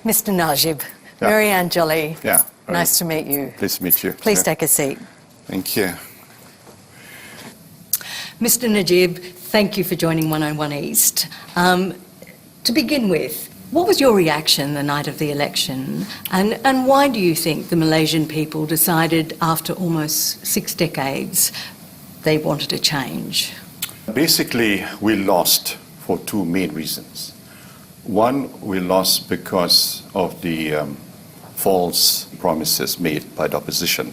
Mr. Najib, Yeah. Marianne Jolly, Yeah. nice to meet you. Pleased to meet you. Please Yeah. take a seat. Thank you. Mr. Najib, thank you for joining 101 East. To begin with, what was your reaction the night of the election, and why do you think the Malaysian people decided after almost 6 decades they wanted a change? Basically, we lost for two main reasons. One, we lost because of the false promises made by the opposition,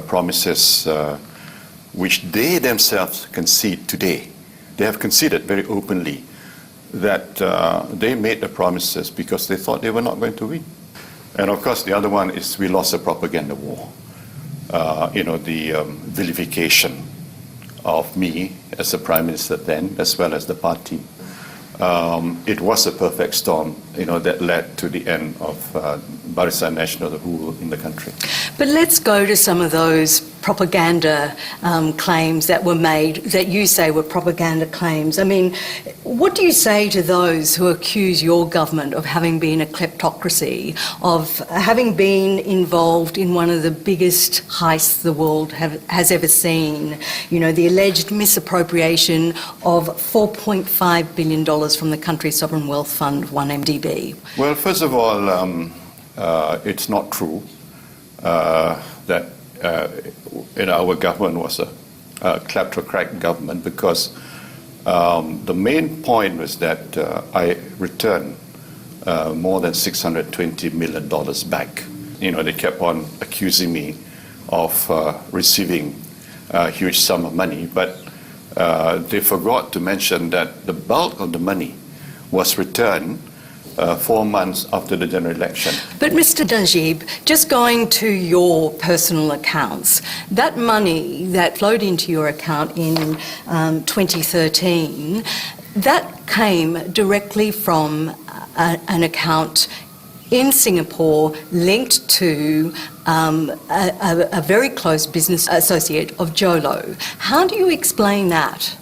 promises which they themselves concede today. They have conceded very openly that they made the promises because they thought they were not going to win. And of course, the other one is we lost a propaganda war. The vilification of me as the Prime Minister then, as well as the party. It was a perfect storm, that led to the end of Barisan Nasional rule in the country. But let's go to some of those propaganda claims that were made, that you say were propaganda claims. I mean, what do you say to those who accuse your government of having been a kleptocracy, of having been involved in one of the biggest heists the world has ever seen? The alleged misappropriation of $4.5 billion from the country's sovereign wealth fund, 1MDB. Well, first of all, it's not true that our government was a kleptocratic government, because the main point was that I returned more than $620 million back. They kept on accusing me of receiving a huge sum of money, but they forgot to mention that the bulk of the money was returned 4 months after the general election. But Mr. Najib, just going to your personal accounts, that money that flowed into your account in 2013, that came directly from an account in Singapore linked to a very close business associate of Jolo. How do you explain that?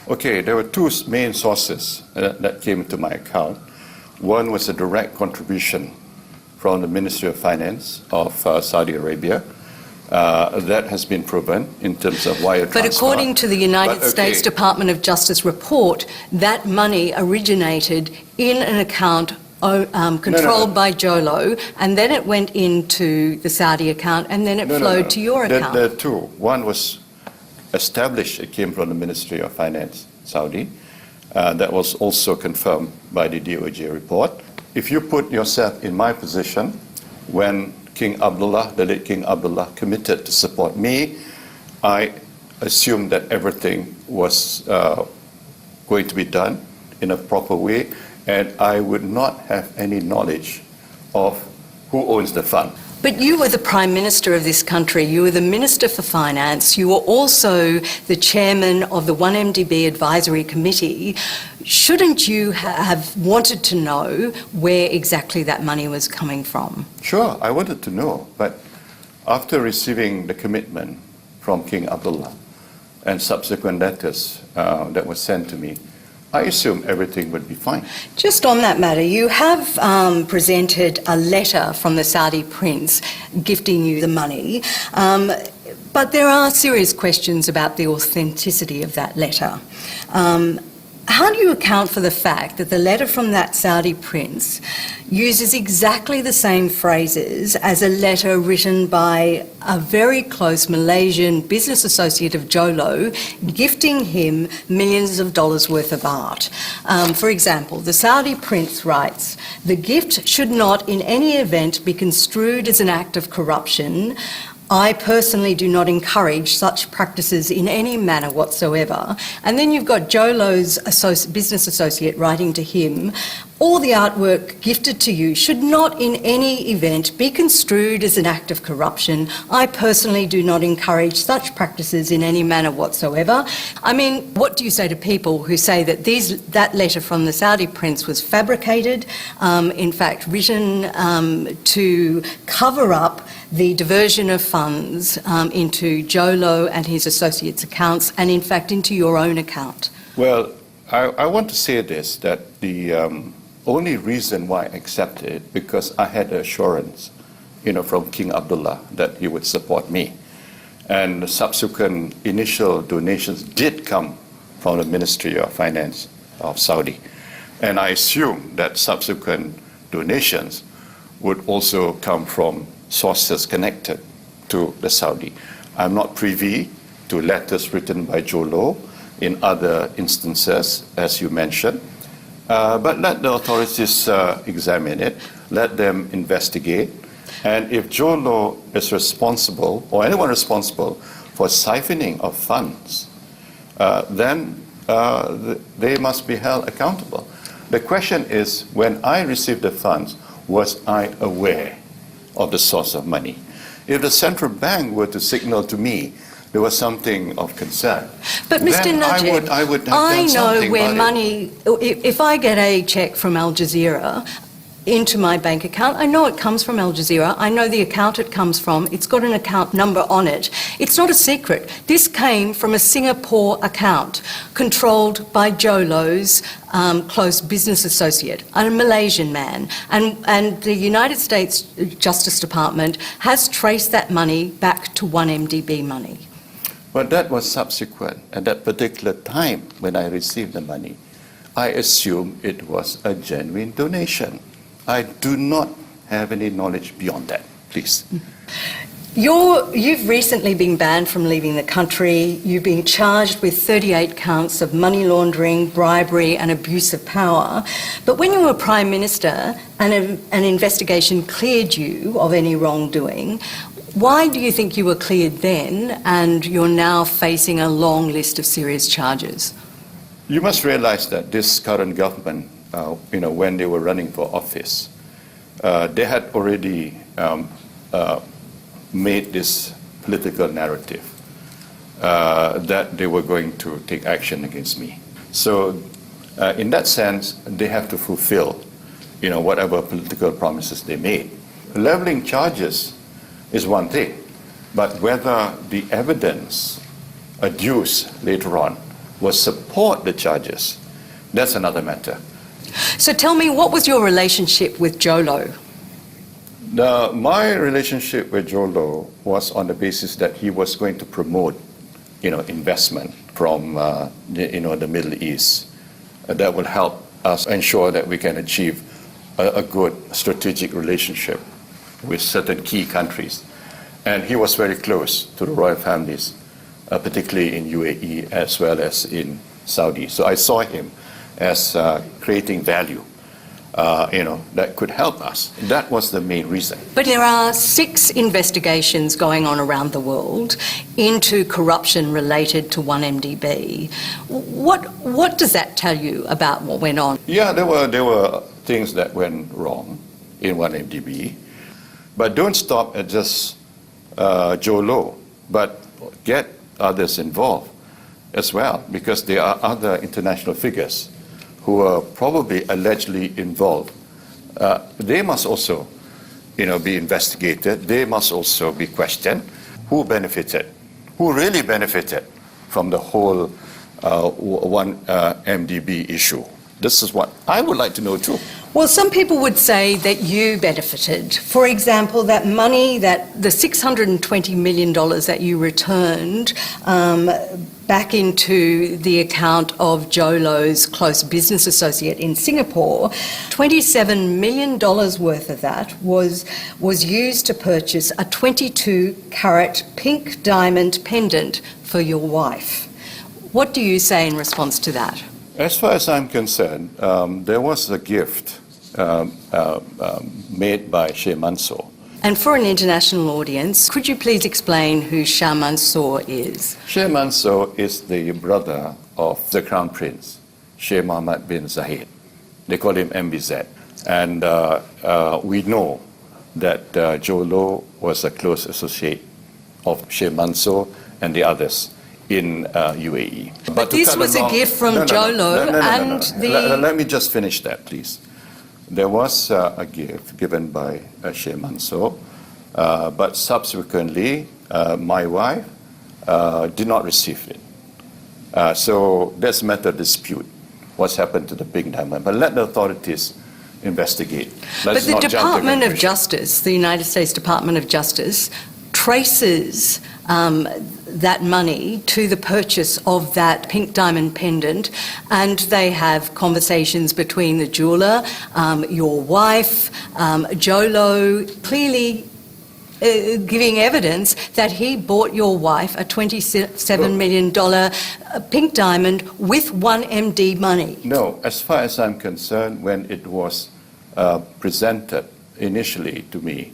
Okay, there were two main sources that came into my account. One was a direct contribution from the Ministry of Finance of Saudi Arabia. That has been proven in terms of wire transfer. But according to the United States Department of Justice report, that money originated in an account controlled by Jolo, and then it went into the Saudi account, and then it flowed to your account. There are two. One was established, it came from the Ministry of Finance, Saudi. That was also confirmed by the DOJ report. If you put yourself in my position, when King Abdullah, the late King Abdullah, committed to support me, I assumed that everything was going to be done in a proper way, and I would not have any knowledge of who owns the fund. But you were the Prime Minister of this country, you were the Minister for Finance, you were also the Chairman of the 1MDB Advisory Committee. Shouldn't you have wanted to know where exactly that money was coming from? Sure, I wanted to know, but after receiving the commitment from King Abdullah and subsequent letters that were sent to me, I assume everything would be fine. Just on that matter, you have presented a letter from the Saudi prince gifting you the money, but there are serious questions about the authenticity of that letter. How do you account for the fact that the letter from that Saudi prince uses exactly the same phrases as a letter written by a very close Malaysian business associate of Jolo, gifting him millions of dollars worth of art? For example, the Saudi prince writes, "The gift should not in any event be construed as an act of corruption. I personally do not encourage such practices in any manner whatsoever." And then you've got Jolo's business associate writing to him, "All the artwork gifted to you should not in any event be construed as an act of corruption. I personally do not encourage such practices in any manner whatsoever." I mean, what do you say to people who say that that letter from the Saudi prince was fabricated, in fact written to cover up the diversion of funds into Jolo and his associates' accounts, and in fact into your own account? Well, I want to say this, that the only reason why I accepted it because I had assurance, from King Abdullah that he would support me. And the subsequent initial donations did come from the Ministry of Finance of Saudi. And I assume that subsequent donations would also come from sources connected to the Saudi. I'm not privy to letters written by Jolo in other instances, as you mentioned. But let the authorities examine it, let them investigate. And if Jolo is responsible, or anyone responsible, for siphoning of funds, then they must be held accountable. The question is, when I received the funds, was I aware of the source of money? If the central bank were to signal to me there was something of concern, but Mr. Najib, I would have done know where about money. If I get a cheque from Al Jazeera into my bank account, I know it comes from Al Jazeera. I know the account it comes from. It's got an account number on it. It's not a secret. This came from a Singapore account controlled by Jolo's close business associate, a Malaysian man. And the United States Justice Department has traced that money back to 1MDB money. But that was subsequent. At that particular time when I received the money, I assumed it was a genuine donation. I do not have any knowledge beyond that, please. You've recently been banned from leaving the country. You've been charged with 38 counts of money laundering, bribery and abuse of power. But when you were Prime Minister and an investigation cleared you of any wrongdoing, why do you think you were cleared then and you're now facing a long list of serious charges? You must realize that this current government, when they were running for office, they had already made this political narrative that they were going to take action against me. So in that sense, they have to fulfill, whatever political promises they made. Leveling charges is one thing, but whether the evidence adduced later on will support the charges, that's another matter. So tell me, what was your relationship with Jolo? My relationship with Jolo was on the basis that he was going to promote, investment from, the Middle East that will help us ensure that we can achieve a good strategic relationship with certain key countries. And he was very close to the royal families, particularly in UAE as well as in Saudi. So I saw him as creating value, that could help us. That was the main reason. But there are 6 investigations going on around the world into corruption related to 1MDB. What does that tell you about what went on? Yeah, there were things that went wrong in 1MDB, but don't stop at just Jolo, but get others involved as well, because there are other international figures who are probably allegedly involved. They must also, be investigated. They must also be questioned. Who benefited? Who really benefited from the whole 1MDB issue? This is what I would like to know too. Well, some people would say that you benefited. For example, that money, the $620 million that you returned back into the account of Jolo's close business associate in Singapore, $27 million worth of that was used to purchase a 22-carat pink diamond pendant for your wife. What do you say in response to that? As far as I'm concerned, there was a gift made by Sheikh Mansour. And for an international audience, could you please explain who Shah Mansour is? Sheikh Mansour is the brother of the Crown Prince, Sheikh Mohammed bin Zayed. They call him MBZ. And we know that Jolo was a close associate of Sheikh Mansour and the others in UAE. But this was a gift from Jolo and the... Let me just finish that, please. There was a gift given by Sheikh Mansour, but subsequently my wife did not receive it. So that's a matter of dispute, what's happened to the pink diamond. But let the authorities investigate. But Let's the not jump to Department of conclusions. Justice, the United States Department of Justice, traces that money to the purchase of that pink diamond pendant, and they have conversations between the jeweller, your wife, Jolo, clearly giving evidence that he bought your wife a $27 million pink diamond with 1MD money. No, as far as I'm concerned, when it was presented initially to me,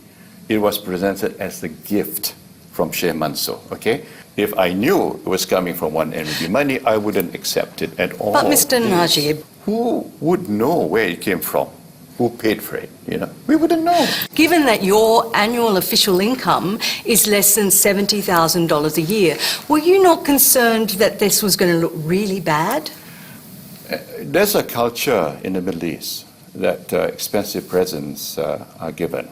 it was presented as a gift from Sheikh Mansour, okay? If I knew it was coming from 1MD money, I wouldn't accept it at all. But Mr. Najib, who would know where it came from? Who paid for it? You know, we wouldn't know. given that your annual official income is less than $70,000 a year, were you not concerned that this was going to look really bad? There's a culture in the Middle East that expensive presents are given.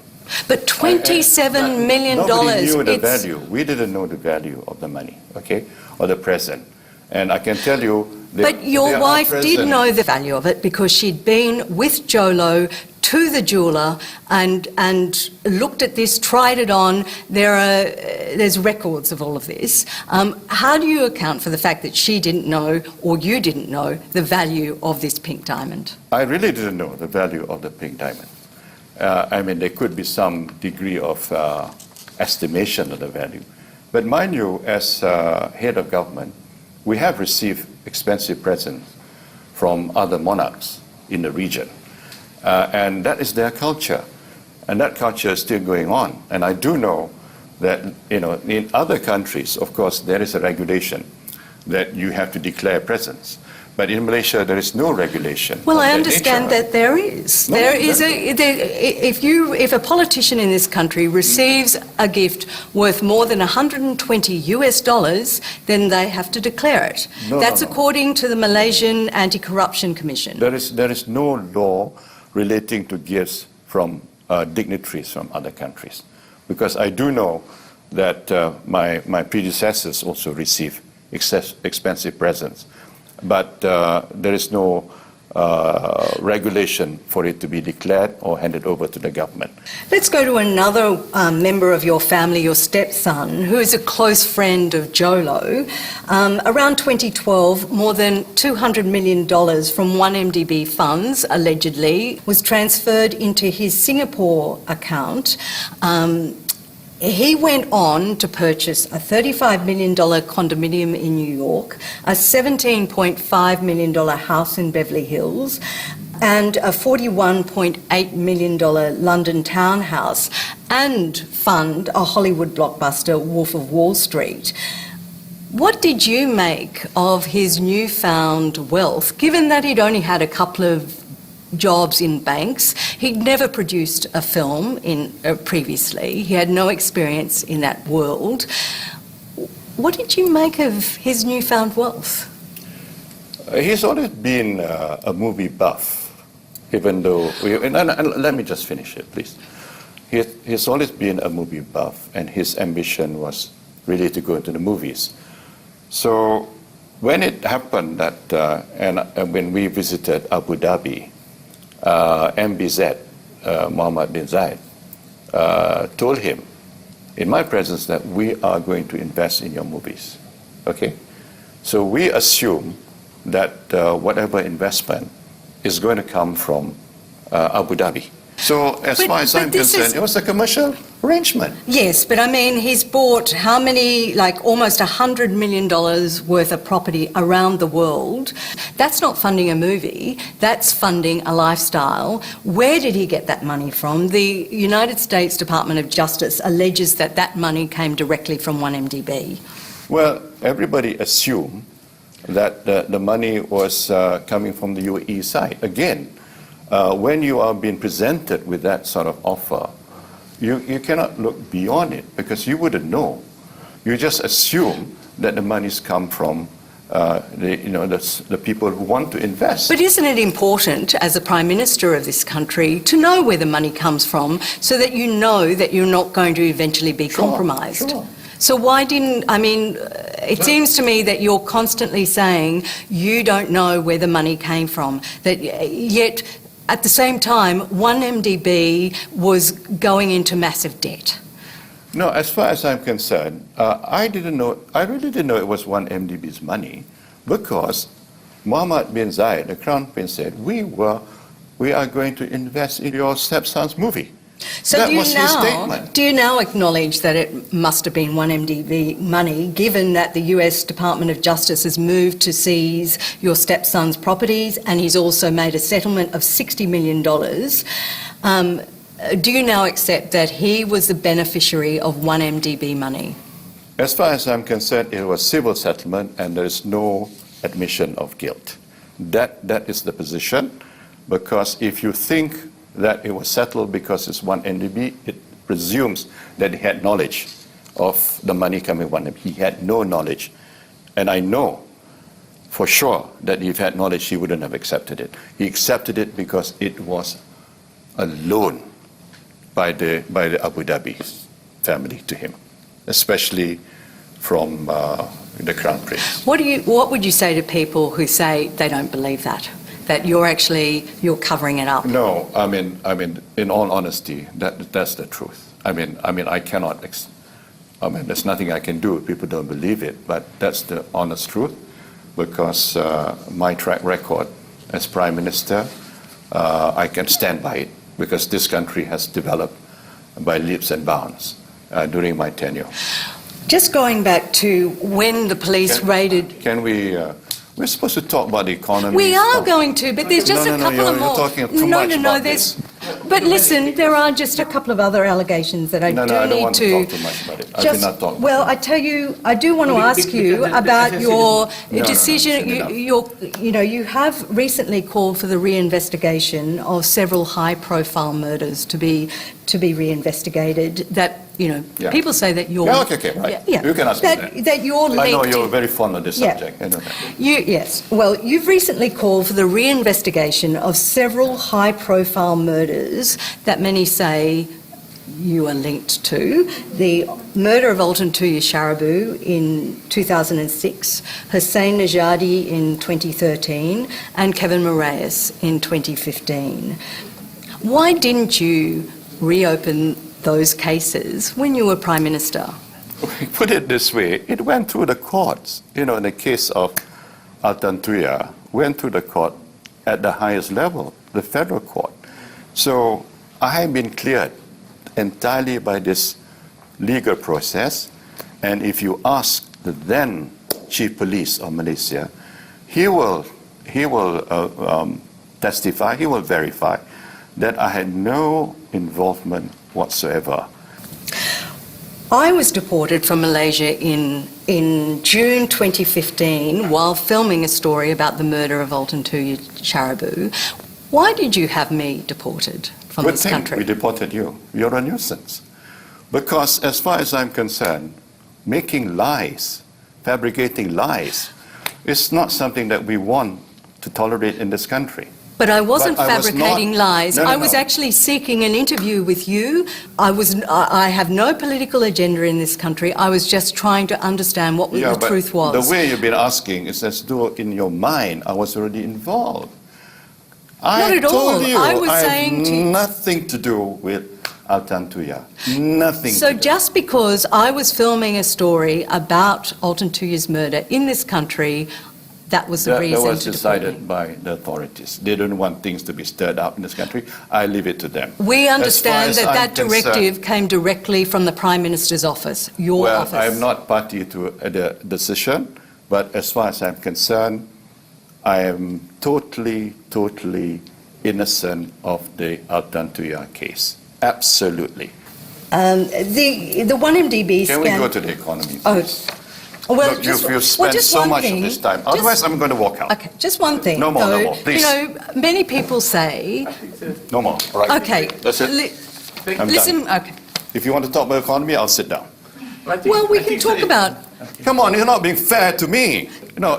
But $27 million. Nobody knew the it's- value. We didn't know the value of the money, okay, or the present. And I can tell you... But your wife did know the value of it because she'd been with Jolo to the jeweller and looked at this, tried it on. There's records of all of this. How do you account for the fact that she didn't know, or you didn't know, the value of this pink diamond? I really didn't know the value of the pink diamond. I mean, there could be some degree of estimation of the value. But mind you, as head of government, we have received expensive presents from other monarchs in the region. And that is their culture. And that culture is still going on. And I do know that, you know, in other countries, of course, there is a regulation that you have to declare presents. But in Malaysia, there is no regulation. Well, of I that understand nature. that there is. No, There is no. if a politician in this country receives a gift worth more than $120, then they have to declare it. No, That's no, no. according to the Malaysian Anti-Corruption Commission. There is no law relating to gifts from dignitaries from other countries. Because I do know that my predecessors also received expensive presents. But there is no regulation for it to be declared or handed over to the government. Let's go to another member of your family, your stepson, who is a close friend of Jolo. Around 2012, more than $200 million from 1MDB funds, allegedly, was transferred into his Singapore account. He went on to purchase a $35 million condominium in New York, a $17.5 million house in Beverly Hills, and a $41.8 million London townhouse, and fund a Hollywood blockbuster, Wolf of Wall Street. What did you make of his newfound wealth, given that he'd only had a couple of jobs in banks? He'd never produced a film previously. He had no experience in that world. What did you make of his newfound wealth? He's always been a movie buff, even though... let me just finish it, please. He's always been a movie buff, and his ambition was really to go into the movies. So when it happened that, and when we visited Abu Dhabi, MBZ, Mohammed bin Zayed, told him in my presence that we are going to invest in your movies. Okay? So we assume that whatever investment is going to come from Abu Dhabi. So as far as I'm concerned, it was a commercial arrangement. Yes, but I mean, he's bought how many, like almost $100 million worth of property around the world. That's not funding a movie, that's funding a lifestyle. Where did he get that money from? The United States Department of Justice alleges that that money came directly from 1MDB. Well, everybody assumed that the money was coming from the UAE side. Again, when you are being presented with that sort of offer, you cannot look beyond it because you wouldn't know. You just assume that the monies come from the people who want to invest. But isn't it important, as a Prime Minister of this country, to know where the money comes from so that you know that you're not going to eventually be compromised? Sure. So why didn't, I mean, it seems to me that you're constantly saying you don't know where the money came from, that yet at the same time, 1MDB was going into massive debt. No, as far as I'm concerned, I really didn't know it was 1MDB's money, because Mohammed bin Zayed, the Crown Prince, said, we are going to invest in your stepson's movie. So that was his statement. do you now acknowledge that it must have been 1MDB money, given that the US Department of Justice has moved to seize your stepson's properties, and he's also made a settlement of $60 million? Do you now accept that he was the beneficiary of 1MDB money? As far as I'm concerned, it was civil settlement, and there is no admission of guilt. That is the position, because if you think that it was settled because it's 1MDB, it presumes that he had knowledge of the money coming from 1MDB. He had no knowledge. And I know for sure that if he had knowledge, he wouldn't have accepted it. He accepted it because it was a loan by the Abu Dhabi family to him, especially from the Crown Prince. What would you say to people who say they don't believe that you're covering it up? No, I mean, in all honesty, that's the truth. I mean, I cannot. There's nothing I can do if people don't believe it. But that's the honest truth, because my track record as Prime Minister, I can stand by it, because this country has developed by leaps and bounds during my tenure. Just going back to when the police raided... Can we... we're supposed to talk about the economy. We are going to, but there's just a couple of more... You're talking too much about this. But listen, there are just a couple of other allegations that I do need to... I don't want to talk too much about it. I cannot talk. Well, I tell you, I do want to ask you about your decision. You have recently called for the reinvestigation of several high-profile murders to be reinvestigated. That people say that you're... Okay, right. Yeah. You can ask me that. That you're linked... I know you're very fond of this subject. I know that. Yes. Well, you've recently called for the reinvestigation of several high-profile murders that many say you are linked to. The murder of Alton Tuya Sharibu in 2006, Hussein Najadi in 2013, and Kevin Moraes in 2015. Why didn't you reopen those cases when you were Prime Minister? Put it this way, it went through the courts. In the case of Alton Tuya, went through the court at the highest level, the federal court. So I have been cleared entirely by this legal process, and if you ask the then Chief Police of Malaysia, he will testify, he will verify that I had no involvement whatsoever. I was deported from Malaysia in June 2015 while filming a story about the murder of Alton Tuya Sharibu. Why did you have me deported from this country? We deported you. You're a nuisance. Because as far as I'm concerned, making lies, fabricating lies, is not something that we want to tolerate in this country. But I wasn't fabricating lies. No. I was actually seeking an interview with you. I have no political agenda in this country. I was just trying to understand what the truth was. The way you've been asking is as though in your mind I was already involved. Not at all. I was saying to you, nothing to do with Alton Tuya. Nothing. So just because I was filming a story about Alton Tuya's murder in this country, that was the reason to deport me. That was decided by the authorities. They don't want things to be stirred up in this country. I leave it to them. We understand that directive came directly from the Prime Minister's office, your office. Well, I'm not party to the decision, but as far as I'm concerned, I am totally innocent of the Alton Tuya case. Absolutely. The 1MDB Can we go to the economy, please? Well, look, you've spent so much of this time. Otherwise, I'm going to walk out. Okay, just one thing. No more, please. Many people say... No more, all right? Okay. That's it. Listen, done. okay. If you want to talk about economy, I'll sit down. Well, we can talk about... Come on, you're not being fair to me.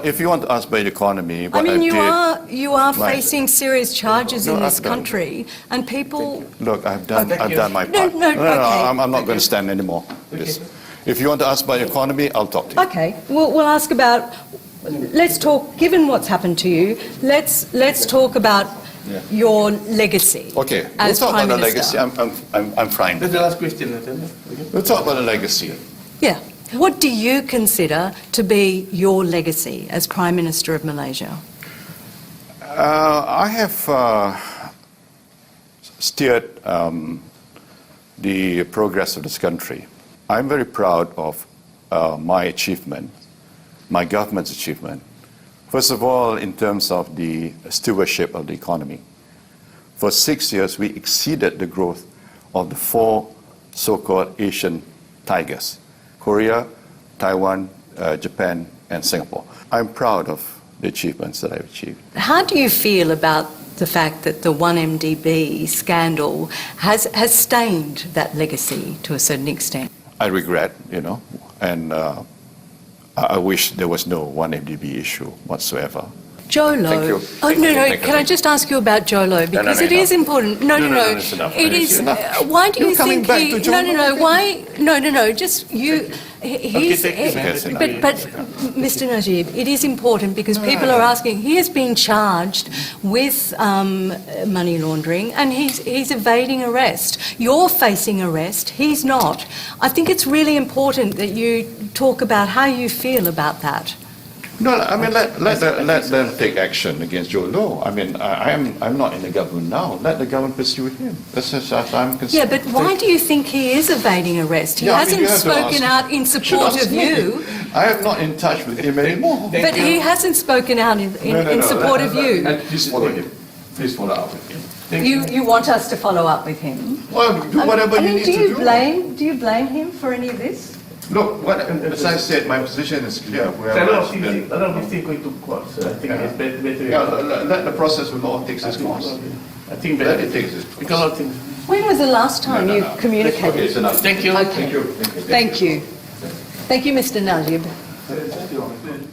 If you want to ask about the economy, what you are facing serious charges in this country, and people... Look, I've done my part. No, I'm not going to stand anymore. If you want to ask about the economy, I'll talk to you. Okay, we'll ask about... Let's talk, given what's happened to you, let's talk about your legacy Okay, we'll as talk Prime about the Minister. legacy. I'm fine. That's the last question. Okay. We'll talk about the legacy. Yeah. What do you consider to be your legacy as Prime Minister of Malaysia? I have steered the progress of this country. I'm very proud of my achievement, my government's achievement. First of all, in terms of the stewardship of the economy. For 6 years, we exceeded the growth of the 4 so-called Asian tigers: Korea, Taiwan, Japan, and Singapore. I'm proud of the achievements that I've achieved. How do you feel about the fact that the 1MDB scandal has stained that legacy to a certain extent? I regret, and I wish there was no 1MDB issue whatsoever. Jolo. Thank you. Oh, Thank no, you. no. Thank you. Can I just ask you about Jolo? Because it is important. No, it's enough. It It's is. enough. Why do You're you coming think back he? to Jolo? No. Why? No. Just you. He's. thank you. Yes, enough. But Mr. Najib, it is important because people are asking. He has been charged with money laundering and he's evading arrest. You're facing arrest. He's not. I think it's really important that you talk about how you feel about that. No, I mean, let them take action against Joe Low. I mean, I'm not in the government now. Let the government pursue him. That's as far as I'm concerned. Yeah, but why do you think he is evading arrest? He Yeah, I mean, hasn't you have to spoken ask- out in Should support ask of me. you, I am not in touch with him anymore. but he hasn't spoken out in support of you. Please follow him. Please follow up with him. You want us to follow up with him? Well, do whatever you need to do. Do you blame him for any of this? Look, as I said, my position is clear. A lot of things still going to court, so I think it's better. Yeah, let the process of law take its course. I think Let better. it take its course. Because a lot of things. When was the last time you Okay, communicated? it's enough. Thank you. Okay. Thank you. Thank you. Thank you, Mr. Najib. Thank you.